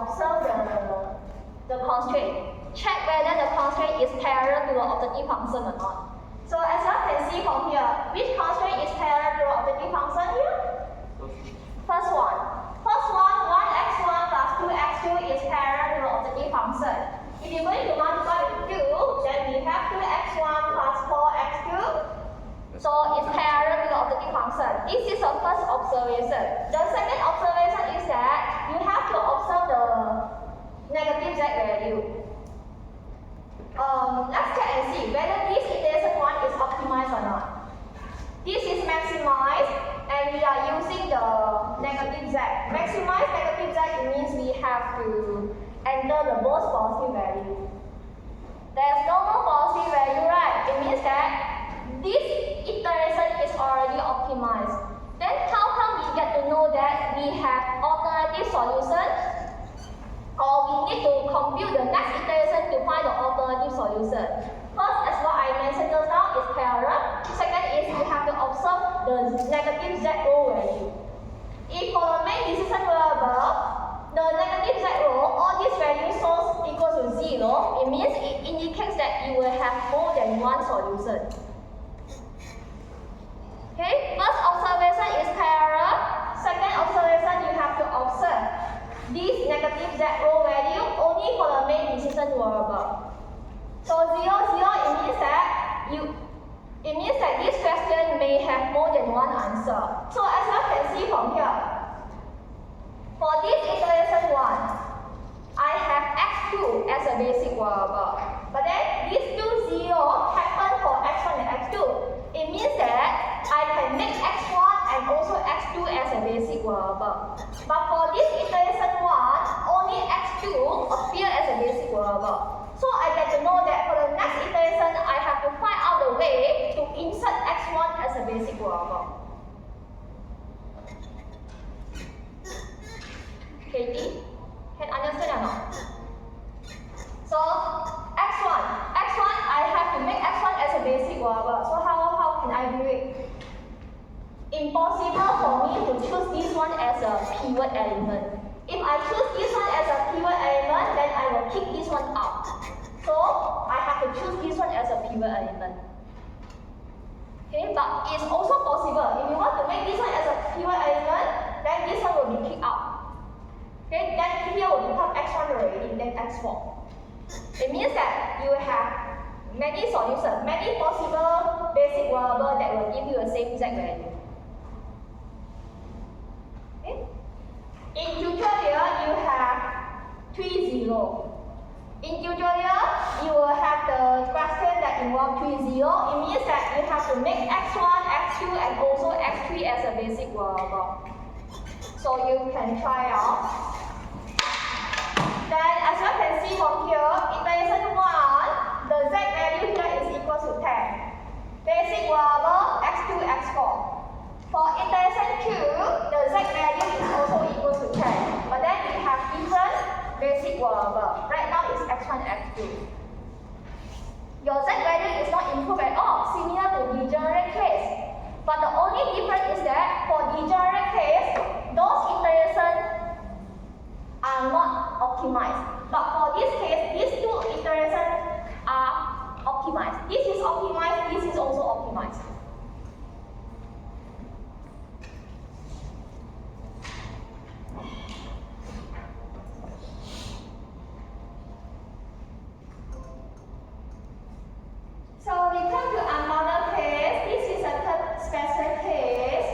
observe the constraint. Check whether the constraint is parallel to the objective function or not. So as you can see from here, which constraint is parallel to the objective function here? First one. First one, 1x1 plus 2x2 is parallel to the objective function. If you're going to multiply with 2, then we have 2x1 plus 4x2. So it's parallel to the objective function. This is the first observation. The second observation is that you have to observe the negative z value. Let's check and see whether this iteration 1 is optimized or not. This is maximized and we are using the negative z. Maximize negative z, it means we have to enter the most positive value. There's no more positive value, right? It means that this iteration is already optimized. Then how come we get to know that we have alternative solutions? Or we need to compute the next iteration to find the alternative solution. First, as what I mentioned just now, is parallel. Second is we have to observe the negative z-rho value. If for the main decision variable, the negative z-rho, all these values source equals to 0, it means it indicates that you will have more than one solution. Okay, first observation is parallel. Second observation, you have to observe this negative z-rho value only for the main decision variable. So 0, 0, it means that this question may have more than one answer. So as you can see from here, for this iteration 1, I have x2 as a basic variable. But then these two 0 happen for x1 and x2. It means that I can make x1 and also x2 as a basic variable. But for this iteration 1, only x2 appear as a basic variable. So I get to know that for the next iteration, I have to find out the way to insert x1 as a basic variable. Katie, can understand or not? So x1, I have to make x1 as a basic variable. So how can I do it? Impossible for me to choose this one as a pivot element. If I choose this one as a pivot element, then I will kick this one out. So I have to choose this one as a pivot element. Okay, but it's also possible. If you want to make this one as a pivot element, then this one will be kicked out. Okay, then here will become x1 already, then x4. It means that you have many solutions, many possible basic variables that will give you the same z value. Okay? In tutorial, you have 3 0. In tutorial, you will have the question that involves 3 0. It means that you have to make x1, x2, and also x3 as a basic variable. So you can try out. Then, as you can see from here, iteration 1, the z value here is equal to 10. Basic variable x2, x4. For iteration 2, the z value is also equal to 10. But then we have different basic variable. Right now it's x1, x2. Your z value is not improved at all, similar to degenerate case. But the only difference is that for degenerate case, those iterations are not optimized. But for this case, these two iterations are optimized. This is optimized, this is also optimized. So we come to another case. This is a third special case.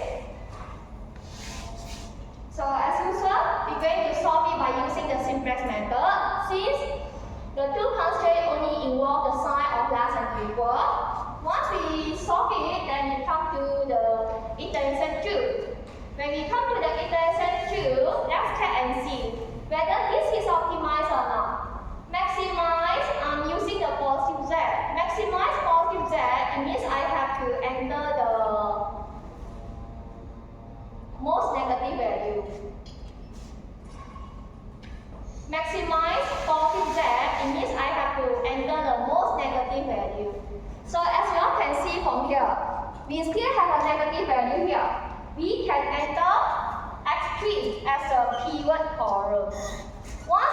So as usual, we're going to solve it by using the simplex method. Since the two constraints only involve the sign of less than or equal, once we solve it, then we come to the iteration 2. When we come to the iteration 2, let's check and see whether this is optimized or not. Maximize, I'm using the positive z. Maximize positive z, it means I have to enter the most negative value. Maximize positive z, it means I have to enter the most negative value. So as you all can see from here, we still have a negative value here. We can enter x3 as a pivot column. Once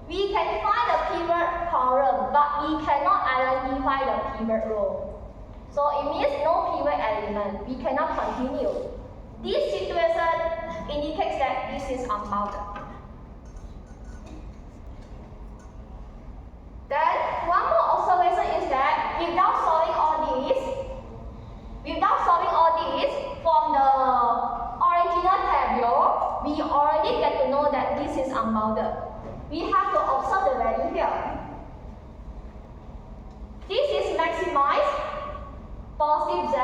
We can find the pivot column, but we cannot identify the pivot row. So it means no pivot element. We cannot continue. This situation indicates that this is unbounded. Then one more observation is that without solving all these, from the original table, we already get to know that this is unbounded. We have to observe the value here. This is maximized positive z.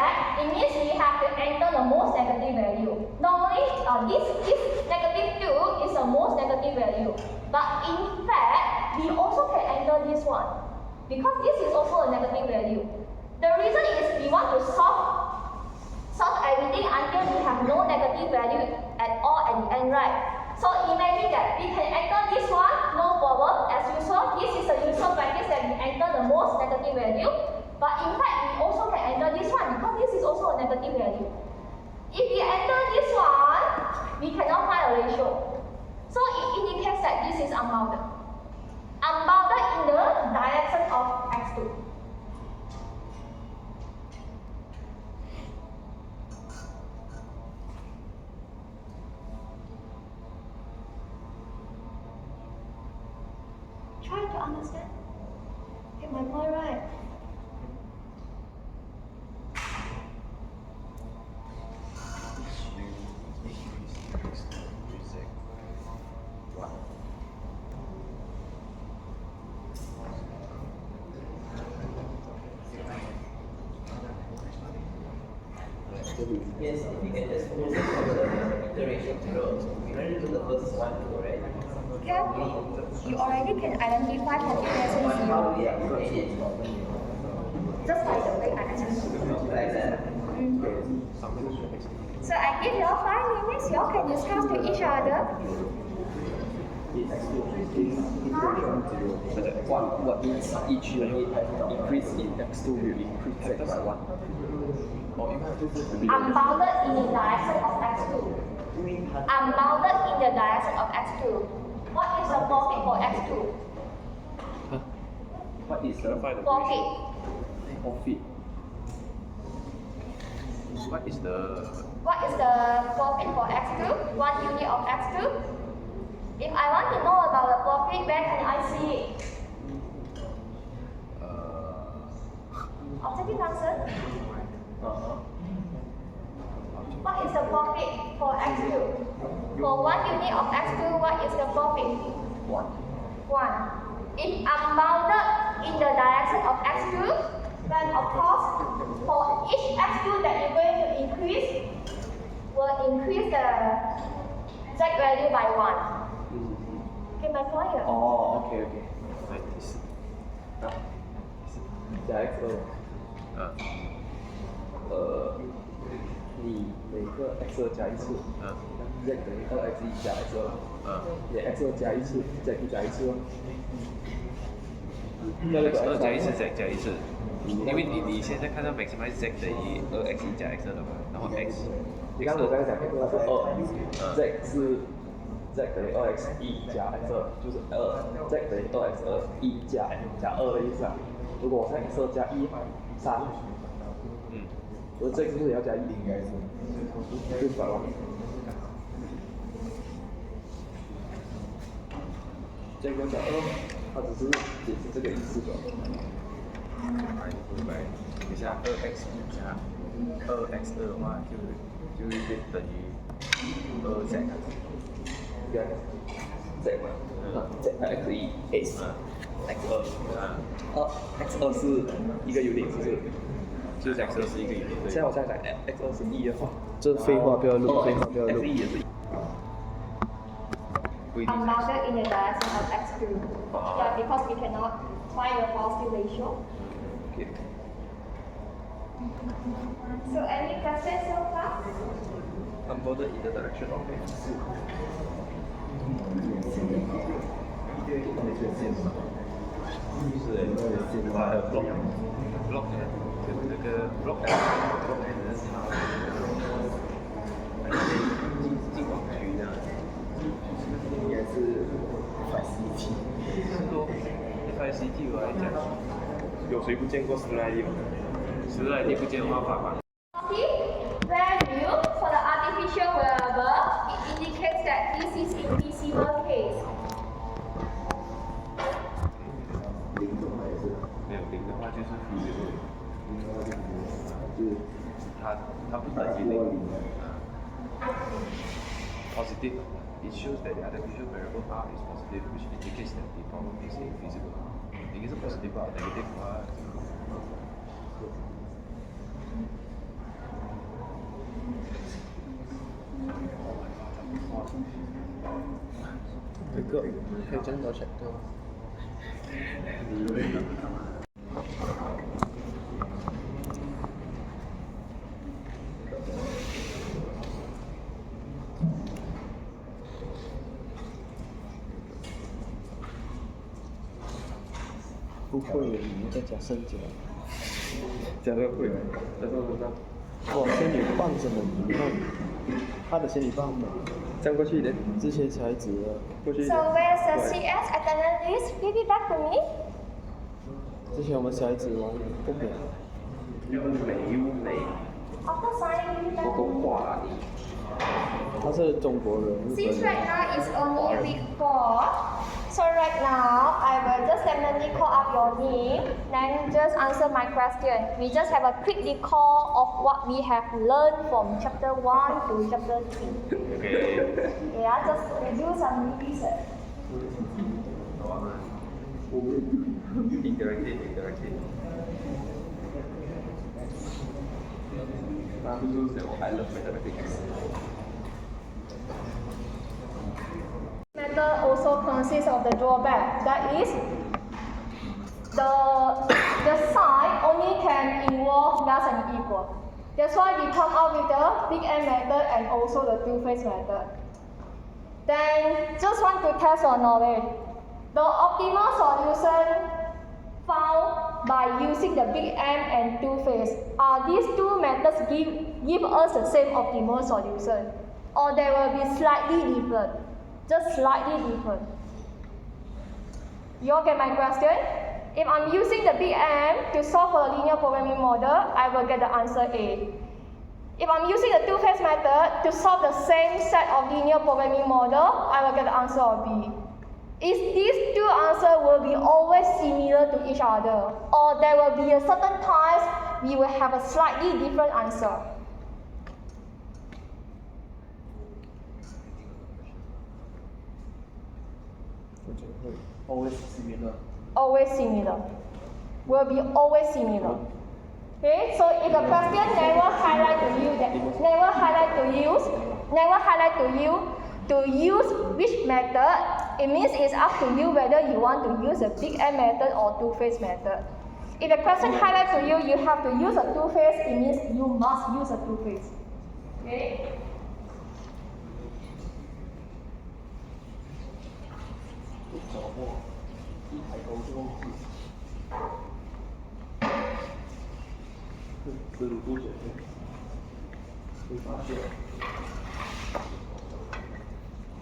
It means we have to enter the most negative value. Normally, this negative 2 is the most negative value. But in fact, we also can enter this one. Because this is also a negative value. The reason is we want to solve everything until we have no negative value at all at the end, right? So imagine that we can enter this one, no problem, as usual. This is the usual practice that we enter the most negative value. But in fact, we also can enter this one because this is also a negative value. If we enter this one, we cannot find a ratio. So it indicates that this is unbounded. Unbounded in the direction of x2. Try to understand. Get my point right. Yes, if you can just process the iteration through. We already do the first one, right? Yeah, you already can identify population zero. Just by the way I asked you. Like that. So I give you all 5 minutes, you all can discuss to each other. What means each unit increase in x2 will increase z by 1? Unbounded in the direction of x2. Unbounded in the direction of x2. What is the profit for x2? What is the Profit. profit? What is the profit for x2? 1 unit of x2? If I want to know about the profit, where can I see it? Objective function. What is the profit for x2? For 1 unit of x2, what is the profit? 1. 1. If unbounded in the direction of x2, then of course, for each x2 that you're going to increase, will increase the z value by 1. Okay, my point here. Oh, okay. like this? 加 x2。你每个 x2 加一次，z 等于2x1加 x2。你 x2 加一次 ，z 就加一次哦。x2 加一次 z 加一次，因为你现在看到 maximize z 等于2x1加 x2了嘛，然后 x。你刚才我刚才讲 x2 是2，z 是 z 等于2x1加 x2，就是2，z 等于2x1加2的意思啊。如果我现在 x2 加1 3，我这个是不是也要加1？应该是，就反了。这个加2，它只是解释这个意思的。明白。等下2x1加2x2的话，就等于2z。对 z 嘛，z x1 x x2 x2是一个unit，是不是？就是讲这是一个unit。现在我现在讲 x2是1的话，这废话不要录，废话不要录。 x1也是1。 Unbounded in the direction of x2. Yeah, because we cannot find the positive ratio. Okay. So any questions so far? Unbounded in the direction of x2。就是它的 block 的，就是那个 block 的是它进广区的。应该是反 CT。ICT 我来讲，有谁不见过10来题吗？ 10来题不见方法吧？ Value for the artificial variable, it indicates that this is invisible case. 没有零的话就是 feasible，就是它不等于零。Positive, it shows that the artificial variable r is positive, which indicates that the problem is infeasible. 一个是 positive 啊 ，negative 啊。这个可以这样多选对吗？不会，你们在加深加。加这个会，加这个不知道。哇，仙女棒什么？你看，他的仙女棒嘛，这样过去一点，这些材质的，过去一 So 点。 where's the CS analyst? Give it back to me. 之前我们材质玩不美，优美， After signing, give it back 我 to 都 me. 画了你。他是中国人，日本 Since 人。 right now is only week 4, so right now I will just randomly call up your name, then just answer my question. We just have a quick recall of what we have learned from chapter 1 to chapter 3. Okay. Yeah, just do some research. Interactive. 那不就是我 I love mathematics。 Method also consists of the drawback. That is, the sign only can involve less than equal. That's why we come up with the big M method and also the two-phase method. Then, just want to test your knowledge. The optimal solution found by using the big M and two-phase, are these two methods give us the same optimal solution, or they will be slightly different? Just slightly different. You all get my question? If I'm using the big M to solve for a linear programming model, I will get the answer A. If I'm using the two-phase method to solve the same set of linear programming model, I will get the answer of B. Is these two answers will be always similar to each other, or there will be a certain times we will have a slightly different answer. always similar. Always similar. Will be always similar. Okay, so if the question never highlight to you to use which method, it means it's up to you whether you want to use a big M method or two-phase method. If the question highlight to you, you have to use a two-phase, it means you must use a two-phase. Okay?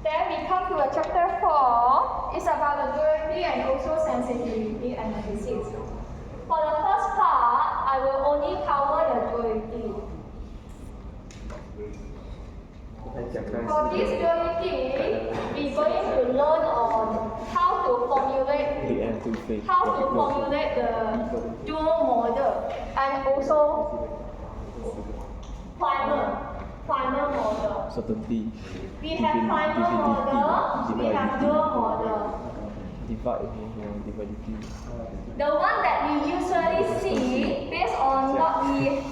Then we come to chapter 4. It's about the duality and also sensitivity analysis. For the first part, I will only cover the duality. For this duality, we're going to learn on how to formulate the dual model and also primal model. Certainty. We have primal model, we have dual model. Dividity. The one that we usually see based on what we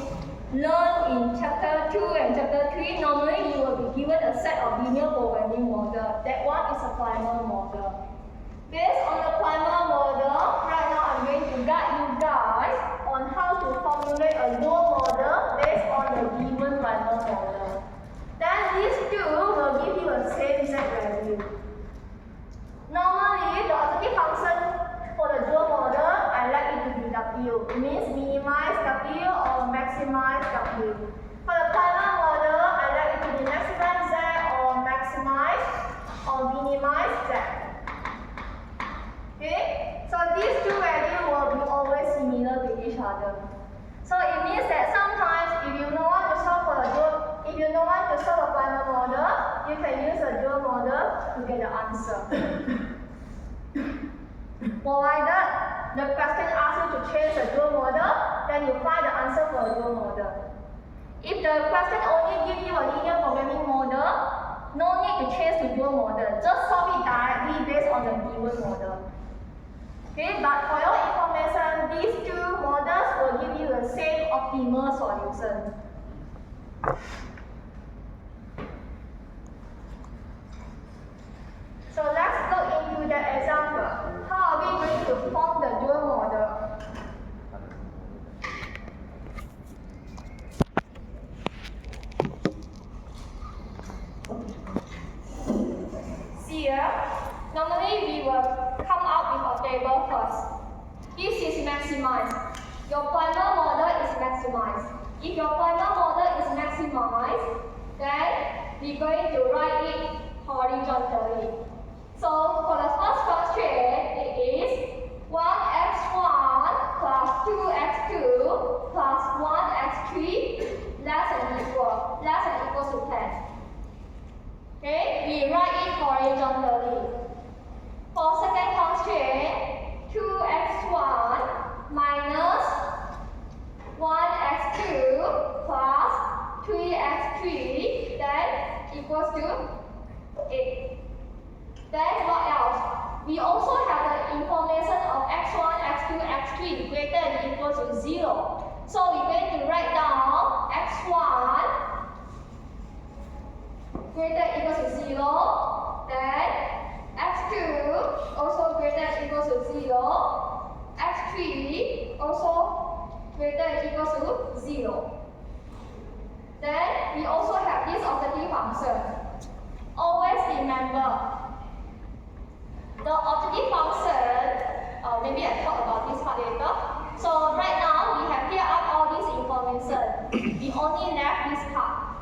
learn in chapter 2 and chapter 3, normally you will be given a set of linear programming model. That one is a primal model. Based on the primal model, right now I'm going to guide you guys on how to formulate a dual model based on the given primal model. Then these two will give you the same Z value. Normally, the objective function for the dual model, I like it to be W. It means minimize W or maximize W. For the primal model, I like it to be maximize Z or minimize Z. other. So it means that sometimes if you don't want to solve for a dual, if you don't want to solve a primal model, you can use a dual model to get the answer. Provided the question asks you to change a dual model, then you find the answer for a dual model. If the question only gives you a linear programming model, no need to change to dual model. Just solve it directly based on the given model. Okay, but for your information, these two models will give you the same optimal solution. So let's go into the example. How are we going to form the dual model? Here, normally we will come out with a table first. This is maximized. Your primal model is maximized. If your primal model is maximized, then we're going to write it horizontally. So for the first constraint, it is 1x1 plus 2x2 plus 1x3 less than equal to 10. Okay, we write it horizontally. For second constraint, 2x1 minus 1x2 plus 3x3 then equals to 8. Then what else? We also have the information of x1, x2, x3 greater than or equal to 0. So we're going to write down x1 greater than or equal to 0, then x2 also greater than or equal to 0, x3 also greater than or equal to 0. Then we also have this objective function. Always remember, the objective function, maybe I talk about this part later. So right now we have cleared up all this information. We only left this part.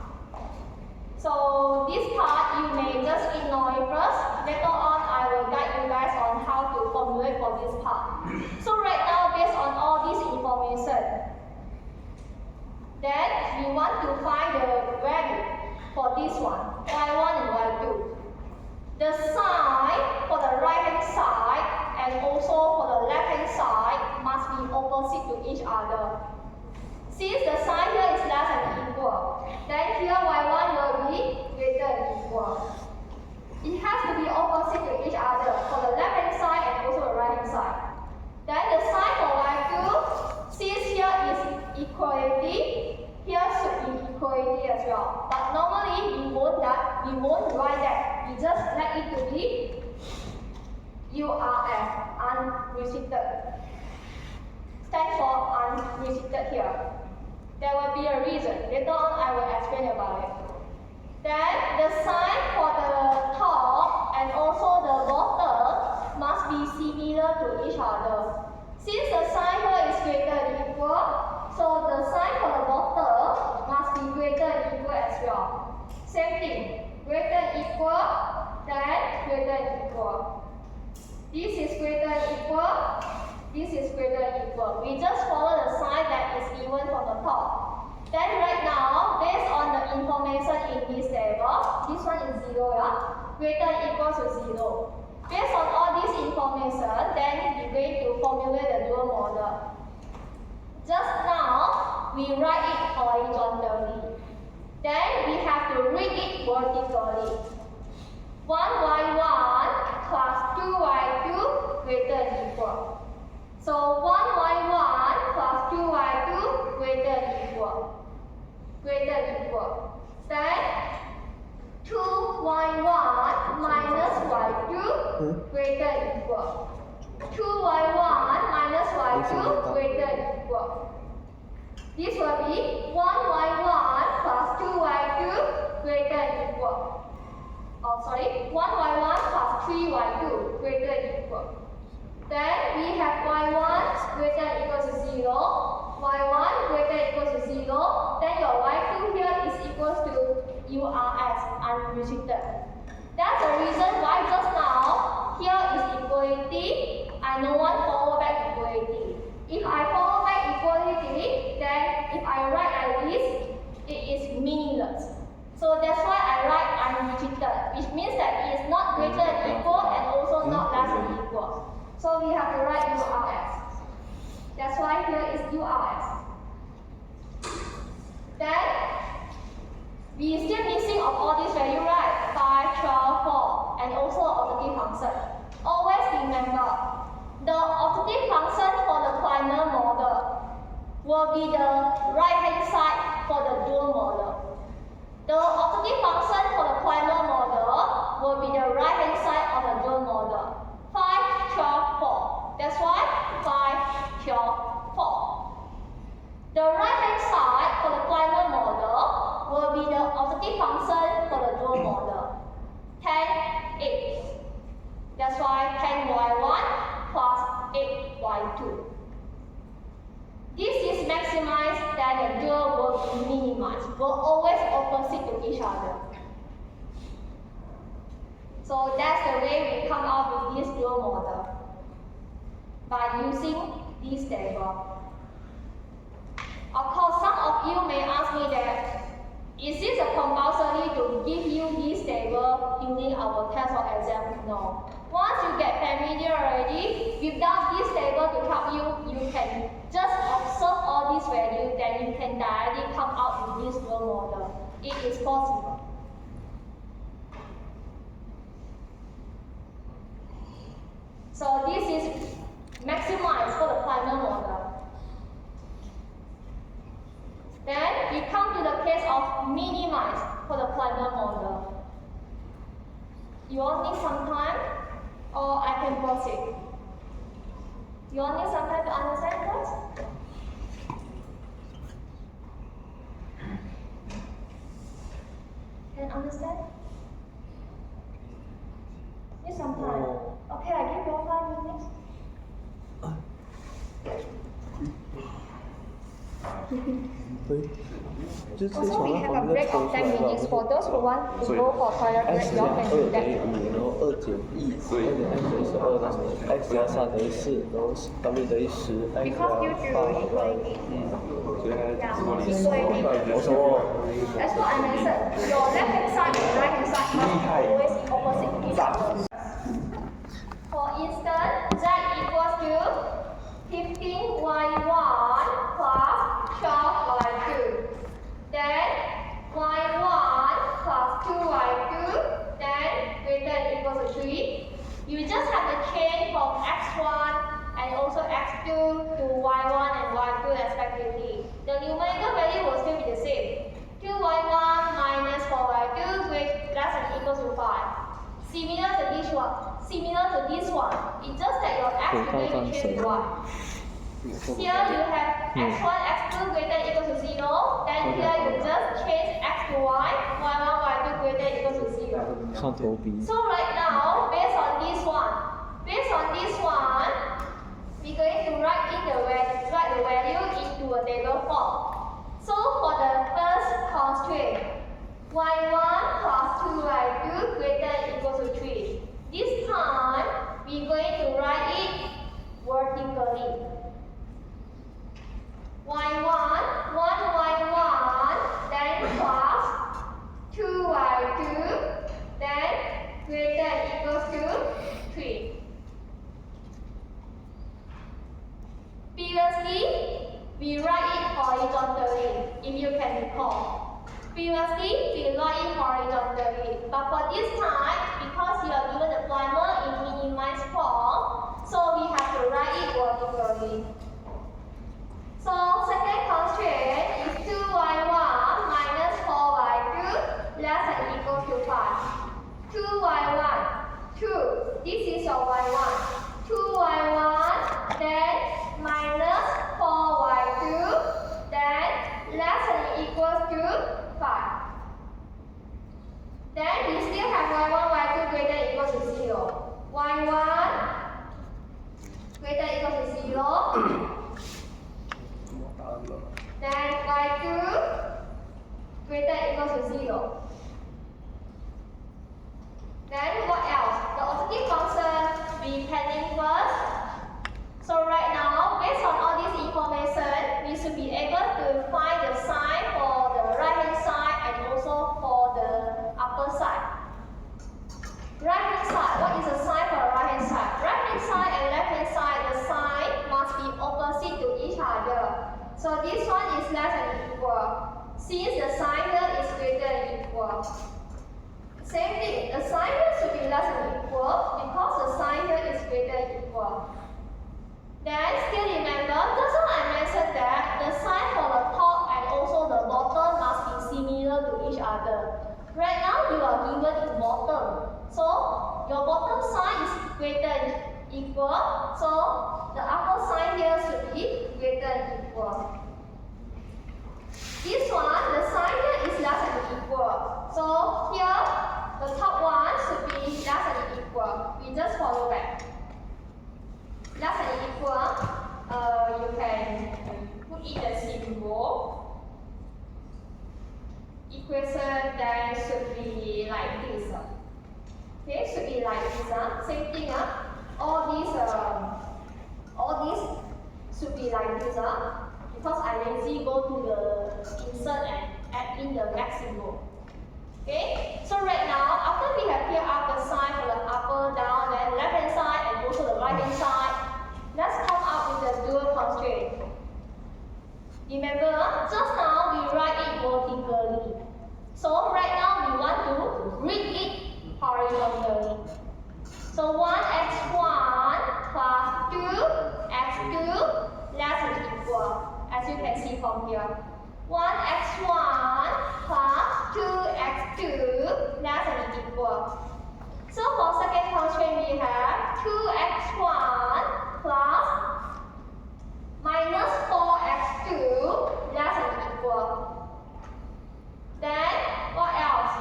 So this part you may just ignore it first. Later on I will guide you guys on how to formulate for this part. So right now, based on all this information, then we want to find the value for this one, y1 and y2. The sign for the right hand side and also for the left hand side must be opposite to each other. Since the sign here is less than or equal, then here y1 will be greater than or equal. It has to be opposite to each other for the left hand side and also the right hand side. Then the sign for y2, since here is equality, here should be equality as well. But normally we won't write that. We just let it to be URF, unrestricted. Stand for unrestricted here. There will be a reason. Later on I will explain about it. Then the sign for the top and also the bottom must be similar to each other. Since the sign here is greater than or equal, so the sign for the bottom must be greater than or equal as well. Same thing, greater than or equal, then greater than or equal. This is greater than or equal, this is greater than or equal. We just follow the sign that is given from the top. Then right now, based on the information in this table, this one is 0, yeah? Greater than or equal to 0. Based on all this information, then we're going to formulate the dual model. Just now, we write it horizontally. Then we have to read it vertically. 1y1 plus 2y2 greater than or equal. So 1y1 plus 2y2 greater than or equal. Greater than or equal. Then 2y1 minus y2 greater than or equal. 2y1 minus y2 greater than or equal. This will be 1y1 plus 2y2 greater than or equal. 1y1 plus 3y2 greater than or equal. Then we have y1 greater than or equal to 0, y1 greater than or equal to 0, then your y2 here is equal to URS, unrestricted. That's the reason why just now, here is equality, I no one follow back equality. If I follow back equality, it is meaningless. So that's why I write unrestricted, which means that it is not greater than equal and also not less than equal. So we have to write URS. That's why here is URS. Then we still missing of all these values, right? 5, 12, 4, and also objective function. Always remember, the objective function for the primal model will be the right-hand side for the dual model. The objective function for the primal model will be the right-hand side of the dual model. 5, 12, 4. That's why 5, 12, 4. The right-hand side for the primal model will be the objective function for the dual model. 10, 8. That's why 10y1 plus 8y2. This is maximized, then the dual will be minimized, will always opposite to each other. So that's the way we come up with this dual model, by using this table. Of course, some of you may ask me that, is this a compulsory to give you this table during our test or exam? No. Once you get familiar already, without this table to help you, you can just observe all these values, then you can directly come out with this dual model. It is possible. So this is maximized for the primal model. Then we come to the case of minimize for the primal model. You all need some time, or I can proceed? You all need some time to understand first? Can understand? Need some time. Okay, I give you 5 minutes. Also, we have a break of 10 minutes for those who want to go for toilet break. You all can do that. 然后2减 e， 2减 x 等于12，然后 x 加3等于4，然后 w 等于10 ，x 加 Because due to 8 equality. 我说 That's what I mentioned. Your left hand side and right hand side must be always opposite each other. For instance, z equals to 15y1 plus 12y2. Then y1 plus 2y2, then greater than equal to 3. You just have to change from x1 and also x2 to y1 and y2 respectively. The numerical value will still be the same. 2y1 minus 4y2 less than equal to 5. Similar to this one. It's just that your x is going to change to y. Here you have x1, x2 greater than equal to 0. Then here you just change x to y, y1, y2 greater than equal to 0. 看头鼻。 So right now, based on this one, we're going to write the value into a table form. So for the first constraint, y1 plus 2y2 greater than equal to 3. This time, we're going to write it vertically. y1, 1y1, then plus 2y2, then greater than equals to 3. Previously, we write it horizontally, if you can recall. Previously, we write it horizontally, but for this time, because you are given the primer in minimized form, so we have to write it vertically. So second constraint is 2y1 minus 4y2 less than equal to 5. 2y1, 2. This is your y1. 2y1, then minus 4y2, then less than equals to 5. Then we still have y1, y2 greater than equal to 0. y1 greater than equal to 0. Then y2 greater than equal to 0. Then what else? The objective function we pending first. So right now, based on all this information, we should be able to find the sign for the right since the sign here is greater than equal. Same thing, the sign here should be less than equal because the sign here is greater than equal. Then still remember, just now I mentioned that the sign for the top and also the bottom must be similar to each other. Right now you are given in bottom, so your bottom sign is greater than equal, so the upper sign here should be greater than equal. This one, the sign here is less than equal, so here the top one should be less than equal. We just follow back. Less than equal, you can put in the symbol. Equation then should be like this. Okay, should be like this. Same thing. All these should be like this. Because I lazy go to the insert and add in the max symbol. Okay, so right now after we have cleared up the sign for the upper, down, then left hand side and also the right hand side, let's come up with the dual constraint. Remember, just now we write it vertically. So right now we want to read it horizontally. So 1x1 plus 2x2 less than equal, as you can see from here. 1x1 plus 2x2 less than equal. So for second constraint we have 2x1 plus minus 4x2 less than equal. Then what else?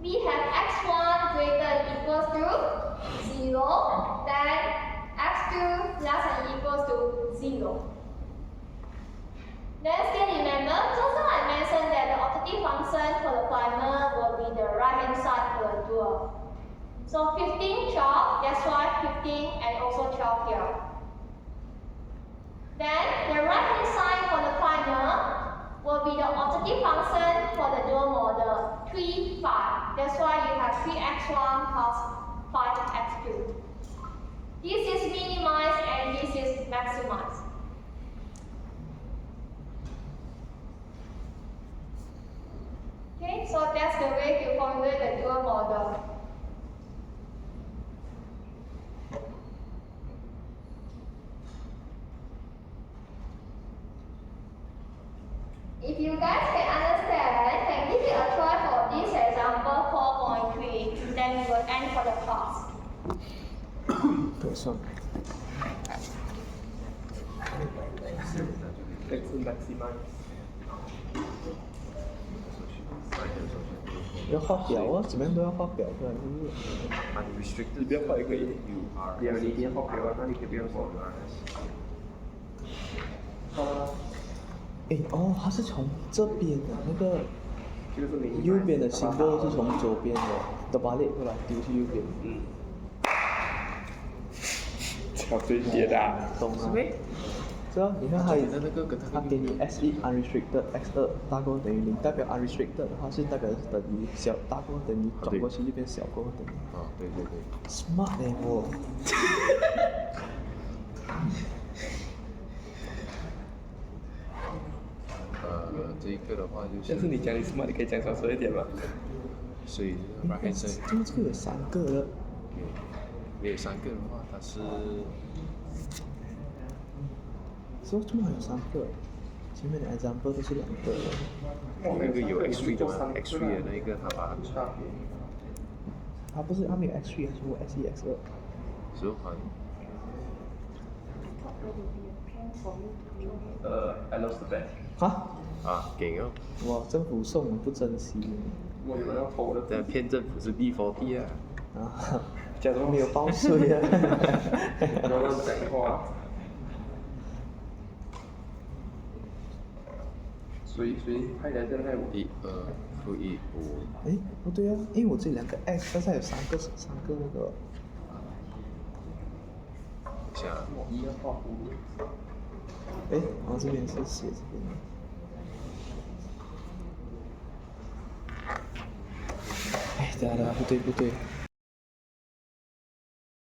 We have x1 greater than equals to 0, then x2 less than equals to 0. Then still remember, just now I mentioned that the objective function for the primer will be the right hand side for the dual. So 15, 12, that's why 15 and also 12 here. Then the right hand side for the primer will be the objective function for the dual model, 3, 5. That's why you have 3x1 plus 5x2. This is minimized and this is maximized. Okay, so that's the way to formulate the dual model. If you guys can understand, can give it a try for this example 4.3, then we will end for the class. This one. X maximize. 要画表啊，怎么样都要画表出来，是不是？ Unrestricted. 你不要画一个 UR. 你一定要画表啊，那你可以不要画。哎哦，它是从这边的那个右边的 symbol 是从左边的 terbalik 过来丢去右边。嗯。超最简的，懂吗？是啊，你看它给你 S1 unrestricted x2 大过等于0，代表 unrestricted 的话是代表是等于小大过等于转过去就变小过等于。啊，对对对。Smart 欸我。这一个的话就是。但是你讲你 smart， 你可以讲少说一点吗？所以 right hand side。这个有3个的。没有3个的话，它是。说这么还有3个，前面的 example 都是2个的。那个有 X3 的吗 ？X3 的那个它把它。它不是，它没有 X3，它是我 S1、X2。是吗？I lost the bet。哈？啊，给哦。哇，政府送不珍惜。我有人要偷的。在骗政府是 B40啊。啊，假如没有报税啊。不要乱讲话。所以拍来现在1、2、负1、5。哎，不对啊，因为我这2个 x， 但是还有3个那个。想。1要画弧。哎，然后这边是写这边。哎，等下，不对。